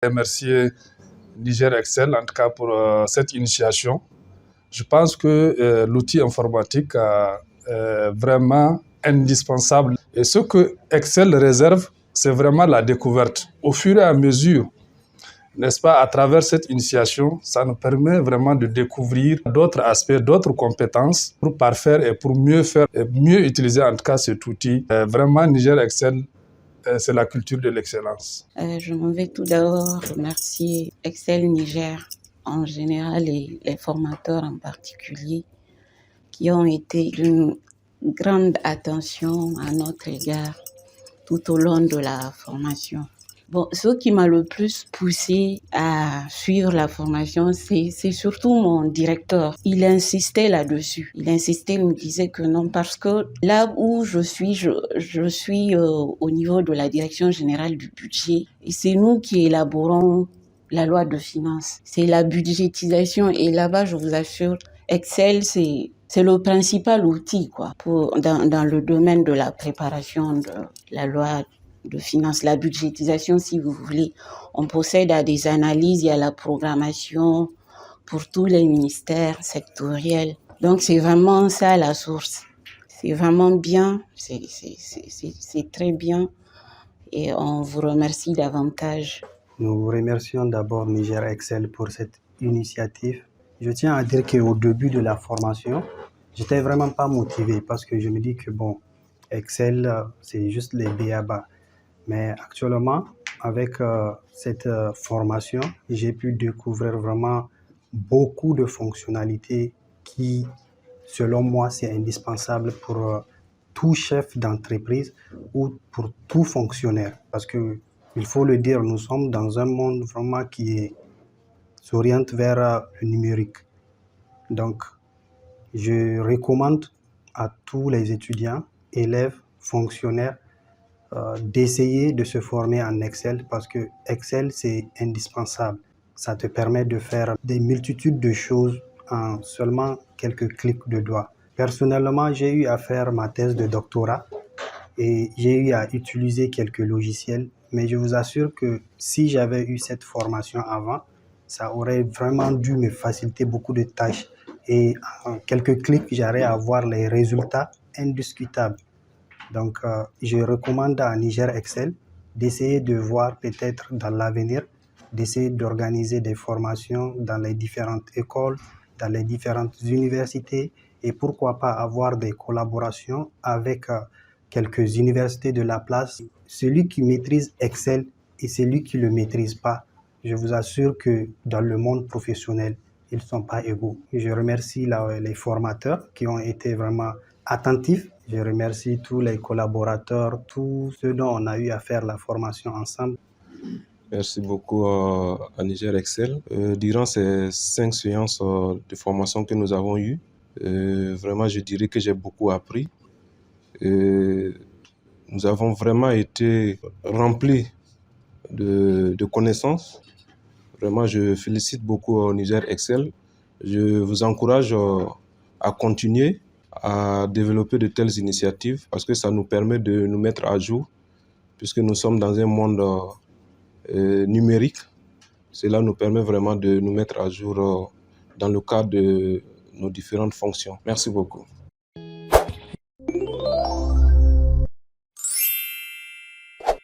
Remercier Niger Excel, en tout cas pour cette initiation. Je pense que l'outil informatique est vraiment indispensable. Et ce que Excel réserve, c'est vraiment la découverte. Au fur et à mesure, n'est-ce pas, à travers cette initiation, ça nous permet vraiment de découvrir d'autres aspects, d'autres compétences pour parfaire et pour mieux faire et mieux utiliser en tout cas cet outil. Vraiment, Niger Excel, c'est la culture de l'excellence. Je m'en vais tout d'abord remercier Excel Niger en général et les formateurs en particulier qui ont été d'une grande attention à notre égard tout au long de la formation. Bon, ce qui m'a le plus poussé à suivre la formation, c'est surtout mon directeur. Il insistait là-dessus. Il me disait que non, parce que là où je suis au niveau de la direction générale du budget, et c'est nous qui élaborons la loi de finances. C'est la budgétisation et là-bas, je vous assure, Excel, c'est le principal outil dans le domaine de la préparation de la loi de finances, la budgétisation, si vous voulez. On procède à des analyses, il y a la programmation pour tous les ministères sectoriels. Donc, c'est vraiment ça la source. C'est vraiment bien, c'est très bien et on vous remercie davantage. Nous vous remercions d'abord Niger Excel pour cette initiative. Je tiens à dire qu'au début de la formation, j'étais vraiment pas motivé parce que je me dis que bon, Excel, c'est juste les b.a.-ba. Mais actuellement, avec cette formation, j'ai pu découvrir vraiment beaucoup de fonctionnalités qui, selon moi, c'est indispensable pour tout chef d'entreprise ou pour tout fonctionnaire. Parce que, il faut le dire, nous sommes dans un monde vraiment qui s'oriente vers le numérique. Donc, je recommande à tous les étudiants, élèves, fonctionnaires, d'essayer de se former en Excel parce que Excel, c'est indispensable. Ça te permet de faire des multitudes de choses en seulement quelques clics de doigts. Personnellement, j'ai eu à faire ma thèse de doctorat et j'ai eu à utiliser quelques logiciels, mais je vous assure que si j'avais eu cette formation avant, ça aurait vraiment dû me faciliter beaucoup de tâches et en quelques clics, j'aurais à voir les résultats indiscutables. Donc, je recommande à Niger Excel d'essayer de voir peut-être dans l'avenir, d'essayer d'organiser des formations dans les différentes écoles, dans les différentes universités et pourquoi pas avoir des collaborations avec quelques universités de la place. Celui qui maîtrise Excel et celui qui ne le maîtrise pas, je vous assure que dans le monde professionnel, ils ne sont pas égaux. Je remercie les formateurs qui ont été vraiment attentifs. Je remercie tous les collaborateurs, tous ceux dont on a eu à faire la formation ensemble. Merci beaucoup à Niger Excel. Durant ces 5 séances de formation que nous avons eues, vraiment je dirais que j'ai beaucoup appris. Nous avons vraiment été remplis de connaissances. Vraiment, je félicite beaucoup Niger Excel. Je vous encourage à continuer à développer de telles initiatives parce que ça nous permet de nous mettre à jour puisque nous sommes dans un monde numérique. Cela nous permet vraiment de nous mettre à jour dans le cadre de nos différentes fonctions. Merci beaucoup.